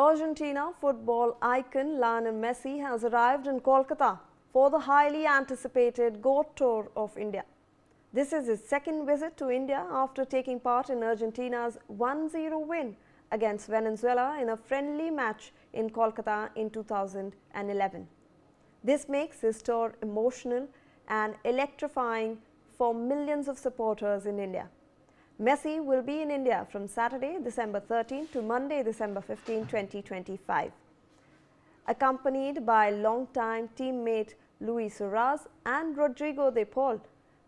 Argentina football icon Lionel Messi has arrived in Kolkata for the highly anticipated GOAT Tour of India. This is his second visit to India after taking part in Argentina's 1-0 win against Venezuela in a friendly match in Kolkata in 2011. This makes his tour emotional and electrifying for millions of supporters in India. Messi will be in India from Saturday, December 13 to Monday, December 15, 2025. Accompanied by longtime teammate Suárez and Rodrigo De Paul,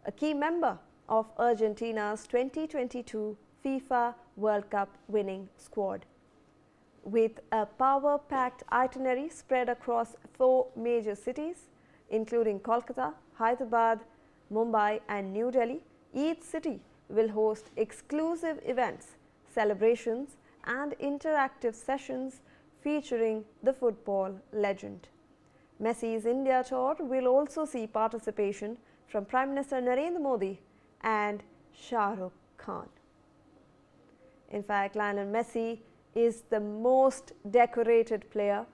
a key member of Argentina's 2022 FIFA World Cup winning squad. With a power-packed itinerary spread across 4 major cities, including Kolkata, Hyderabad, Mumbai and New Delhi, each city will host exclusive events, celebrations and interactive sessions featuring the football legend. Messi's India tour will also see participation from Prime Minister Narendra Modi and Shah Rukh Khan. In fact, Lionel Messi is the most decorated player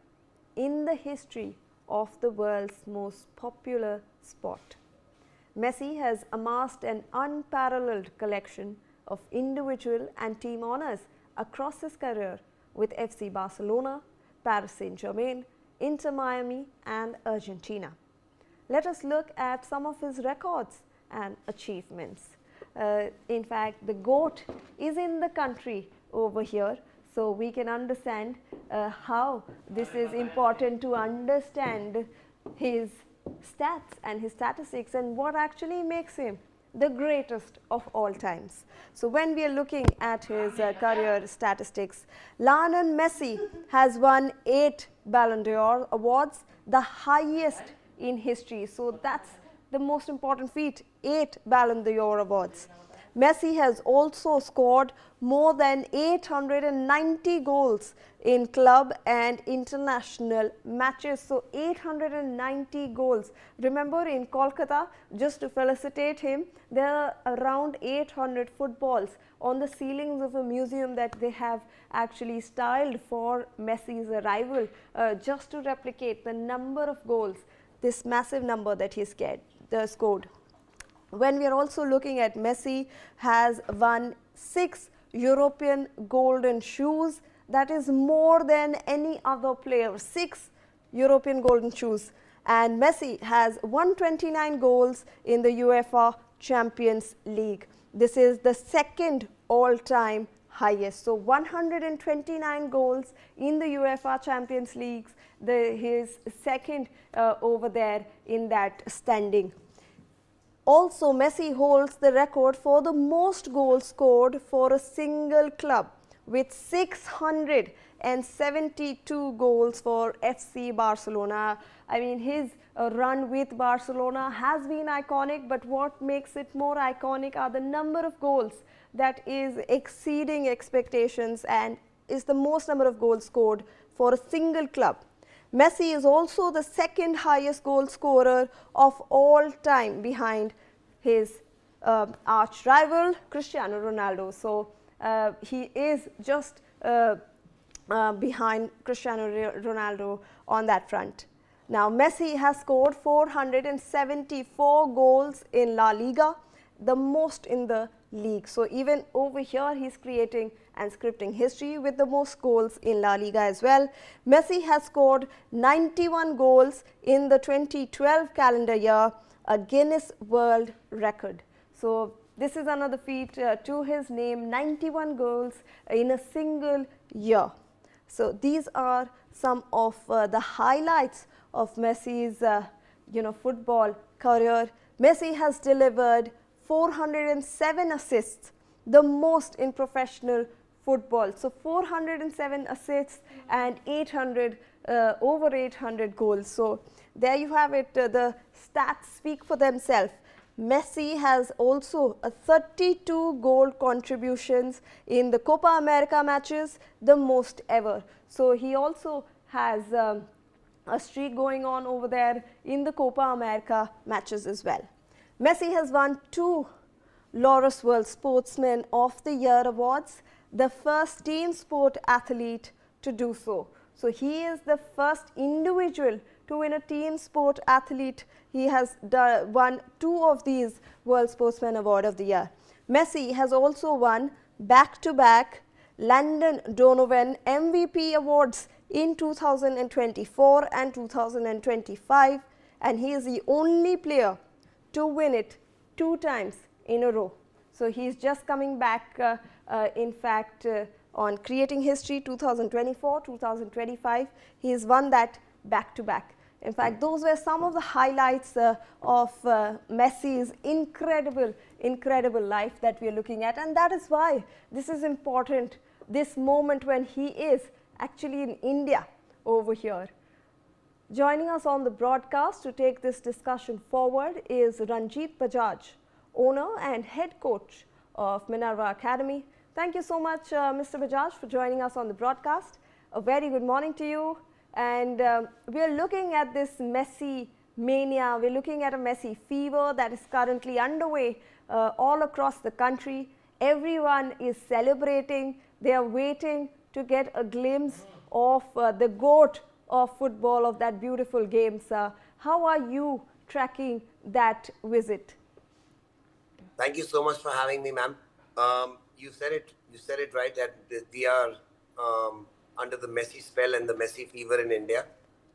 in the history of the world's most popular sport. Messi has amassed an unparalleled collection of individual and team honours across his career with FC Barcelona, Paris Saint-Germain, Inter Miami and Argentina. Let us look at some of his records and achievements. In fact, the GOAT is in the country over here, so we can understand how this is important to understand his stats and his statistics and what actually makes him the greatest of all times. So when we are looking at his career statistics, Lionel Messi has won 8 Ballon d'Or awards, the highest in history. So that's the most important feat, 8 Ballon d'Or awards. Messi has also scored more than 890 goals in club and international matches. So 890 goals. Remember, in Kolkata, just to felicitate him, there are around 800 footballs on the ceilings of a museum that they have actually styled for Messi's arrival, just to replicate the number of goals, this massive number that he scored. When we are also looking at Messi has won 6 European golden shoes, that is more than any other player, 6 European golden shoes. And Messi has 129 goals in the UEFA Champions League. This is the second all-time highest. So 129 goals in the UEFA Champions League, his second over there in that standing. Also, Messi holds the record for the most goals scored for a single club with 672 goals for FC Barcelona. I mean, his run with Barcelona has been iconic, but what makes it more iconic are the number of goals that is exceeding expectations and is the most number of goals scored for a single club. Messi is also the second highest goal scorer of all time behind his arch rival Cristiano Ronaldo. So he is just behind Cristiano Ronaldo on that front. Now Messi has scored 474 goals in La Liga, the most in the league. So even over here he's creating and scripting history with the most goals in La Liga as well. Messi has scored 91 goals in the 2012 calendar year, a Guinness World Record. So this is another feat to his name, 91 goals in a single year. So these are some of the highlights of Messi's football career. Messi has delivered 407 assists, the most in professional football. So 407 assists and over 800 goals. So there you have it. The stats speak for themselves. Messi has also 32 goal contributions in the Copa America matches, the most ever. So he also has a streak going on over there in the Copa America matches as well. Messi has won 2 Laureus World Sportsman of the Year awards, the first team sport athlete to do so. So he is the first individual to win a team sport athlete. He has won 2 of these World Sportsman Award of the Year. Messi has also won back-to-back Landon Donovan MVP awards in 2024 and 2025, and he is the only player to win it 2 times in a row. So he's just coming back, in fact, on creating history 2024, 2025. He has won that back to back. In fact, those were some of the highlights of Messi's incredible life that we are looking at, and that is why this is important, this moment when he is actually in India over here. Joining us on the broadcast to take this discussion forward is Ranjit Bajaj, owner and head coach of Minerva Academy. Thank you so much, Mr. Bajaj, for joining us on the broadcast. A very good morning to you. And we are looking at this Messi mania. We're looking at a Messi fever that is currently underway all across the country. Everyone is celebrating. They are waiting to get a glimpse of the GOAT of football, of that beautiful game, sir. How are you tracking that visit? Thank you so much for having me, ma'am. You said it right that we are under the Messi spell and the Messi fever in India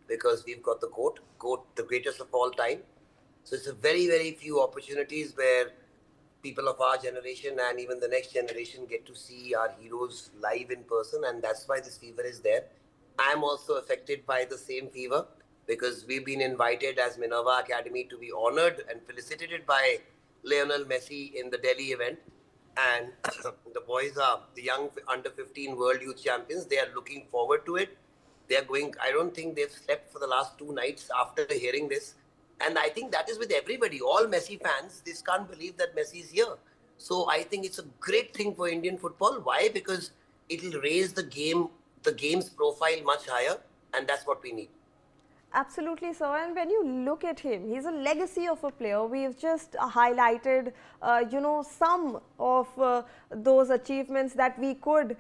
because we've got the GOAT, the greatest of all time. So it's a very few opportunities where people of our generation and even the next generation get to see our heroes live in person, and that's why this fever is there. I'm also affected by the same fever because we've been invited as Minerva Academy to be honored and felicitated by Lionel Messi in the Delhi event. And the boys are the young under 15 world youth champions. They are looking forward to it. They are going, I don't think they've slept for the last 2 nights after hearing this. And I think that is with everybody, all Messi fans. They can't believe that Messi is here. So I think it's a great thing for Indian football. Why? Because it'll raise the game's profile much higher, and that's what we need. Absolutely, sir. And when you look at him, he's a legacy of a player. We've just highlighted, some of those achievements that we could,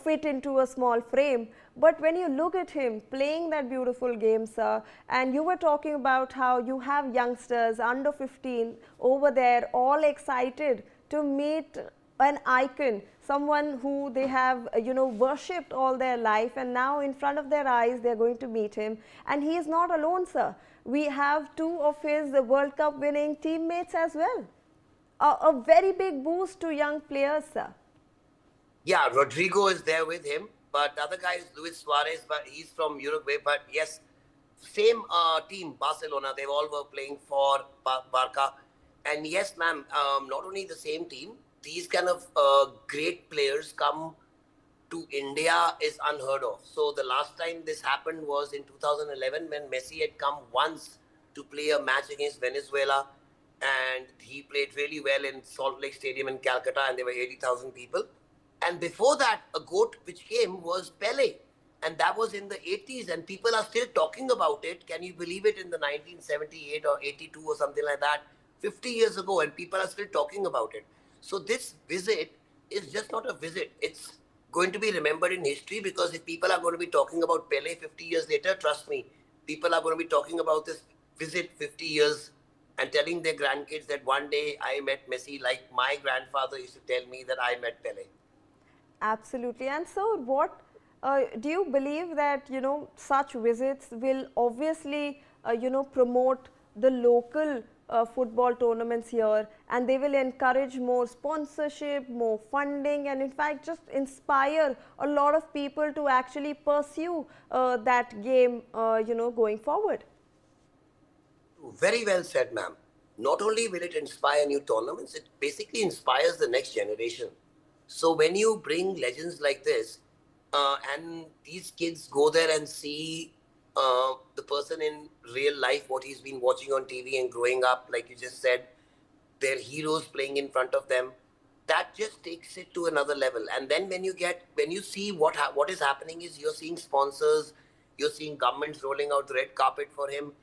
fit into a small frame. But when you look at him playing that beautiful game, sir, and you were talking about how you have youngsters under 15 over there, all excited to meet an icon, someone who they have worshipped all their life, and now in front of their eyes they are going to meet him. And he is not alone, sir. We have 2 of his World Cup winning teammates as well. A very big boost to young players, sir. Yeah, Rodrigo is there with him, but the other guy is Luis Suárez, but he's from Uruguay. But yes, same team, Barcelona, they all were playing for Barca. And yes, ma'am, not only the same team, these kind of great players come to India is unheard of. So the last time this happened was in 2011 when Messi had come once to play a match against Venezuela, and he played really well in Salt Lake Stadium in Calcutta, and there were 80,000 people. And before that, a GOAT which came was Pele, and that was in the 80s, and people are still talking about it. Can you believe it? In the 1978 or 82 or something like that, 50 years ago, and people are still talking about it. So this visit is just not a visit. It's going to be remembered in history, because if people are going to be talking about Pele 50 years later, trust me, people are going to be talking about this visit 50 years and telling their grandkids that one day I met Messi, like my grandfather used to tell me that I met Pele. Absolutely. And so what do you believe that, such visits will obviously, promote the local football tournaments here, and they will encourage more sponsorship, more funding, and in fact just inspire a lot of people to actually pursue that game, going forward? Very well said, ma'am. Not only will it inspire new tournaments, it basically inspires the next generation. So when you bring legends like this, and these kids go there and see the person in real life, what he's been watching on TV and growing up, like you just said, their heroes playing in front of them, that just takes it to another level. And then when you see what is happening is you're seeing sponsors, you're seeing governments rolling out the red carpet for him.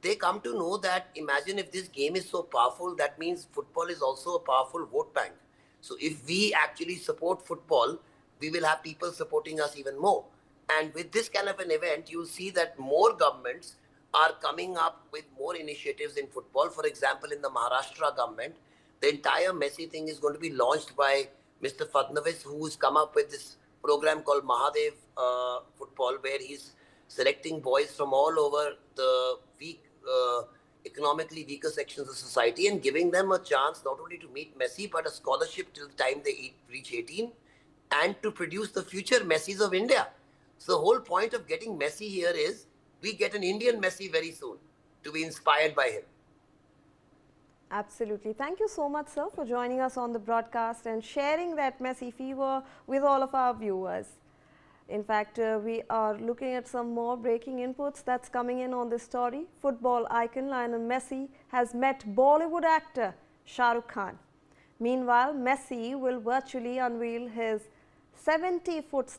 They come to know that, imagine if this game is so powerful, that means football is also a powerful vote bank. So if we actually support football, we will have people supporting us even more. And with this kind of an event, you'll see that more governments are coming up with more initiatives in football. For example, in the Maharashtra government, the entire Messi thing is going to be launched by Mr. Fadnavis, who's come up with this program called Mahadev Football, where he's selecting boys from all over the economically weaker sections of society and giving them a chance not only to meet Messi, but a scholarship till the time they reach 18 and to produce the future Messis of India. So the whole point of getting Messi here is we get an Indian Messi very soon to be inspired by him. Absolutely. Thank you so much, sir, for joining us on the broadcast and sharing that Messi fever with all of our viewers. In fact, we are looking at some more breaking inputs that's coming in on this story. Football icon Lionel Messi has met Bollywood actor Shah Rukh Khan. Meanwhile, Messi will virtually unveil his 70-foot statue